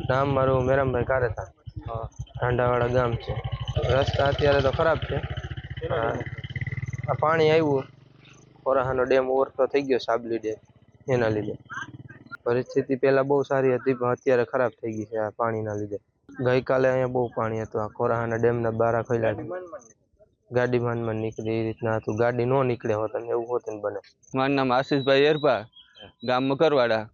નામ મારું મેરામભાઈ કારેતા, ઢાંડાવાડા ગામ છે. રસ્તા અત્યારે તો ખરાબ છે. આ પાણી આવ્યું, ખોરાહાનો ડેમ ઓવરફ્લો થઈ ગયો, સાબલી ડેમ, એના લીધે પરિસ્થિતિ પહેલા બહુ સારી હતી, પણ અત્યારે ખરાબ થઈ ગઈ છે આ પાણીના લીધે. ગઈકાલે અહીંયા બહુ પાણી હતું, આ ખોરાહાના ડેમના બારા ખોલ્યા, ગાડી માંડ નીકળી, એ રીતના હતું. ગાડી નો નીકળે હોત અને એવું હોત ને બને. મારું નામ આશીષભાઈ એરભા, ગામ મકરવાડા.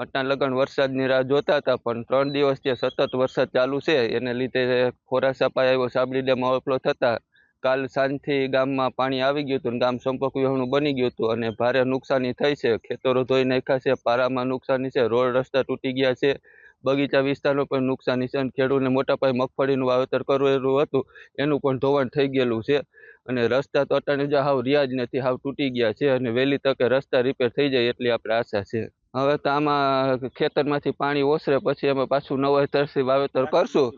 અટાણ લગન વરસાદની રાહ જોતા હતા, પણ 3 દિવસથી સતત વરસાદ ચાલુ છે. એને લીધે ખોરા સપાઈ આવ્યો, સાબલી ડેમ ઓવરફ્લો થતા કાલ સાંજથી ગામમાં પાણી આવી ગયું હતું, ગામ સંપર્ક વિહોણું બની ગયું હતું અને ભારે નુકસાની થઈ છે. ખેતરો ધોઈ નાખ્યા છે, પારામાં નુકસાની છે, રોડ રસ્તા તૂટી ગયા છે, બગીચા વિસ્તારમાં પણ નુકસાની છે. અને ખેડૂતને મોટા પાયે મગફળીનું વાવેતર કરેલું હતું, એનું પણ ધોવાણ થઈ ગયેલું છે. અને રસ્તા તો અટાણે હાવ રહ્યા જ નથી, હાવ તૂટી ગયા છે. અને વહેલી તકે રસ્તા રિપેર થઈ જાય એટલી આપણે આશા છે. હવે તો આમાં ખેતરમાંથી પાણી ઓસરે પછી અમે પાછું નવા તરથી વાવેતર કરશું.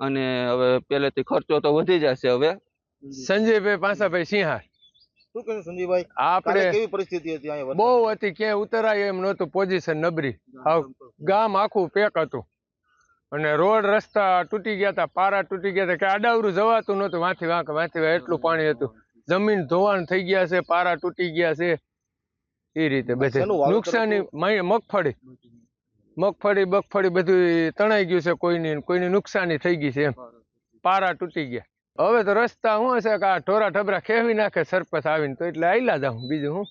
અને હવે પહેલેથી ખર્ચો તો વધી જશે. હવે સંજયભાઈ પાસાભાઈ સિંહાર. શું કહ્યું સંજીવભાઈ? આપણે કેવી પરિસ્થિતિ હતી અહીંયા? બહુ હતી, ક્યાંય ઉતરાય એમ નહોતું, પોઝિશન નબળી, ગામ આખું પેક હતું. અને રોડ રસ્તા તૂટી ગયા હતા, પારા તૂટી ગયા હતા, કે આડાવરું જવાતું નહોતું. વાંથી વાંક એટલું પાણી હતું. જમીન ધોવાણ થઈ ગયા છે, પારા તૂટી ગયા છે, એ રીતે બધે નુકસાની. મગફળી બધું તણાઈ ગયું છે, કોઈની નુકસાની થઈ ગઈ છે, એમ પારા તૂટી ગયા. હવે તો રસ્તા શું છે કે આ ઢોરા ઢબરા ખેવી નાખે સરપંચ આવીને, તો એટલે આયલા જાઉં, બીજું હું.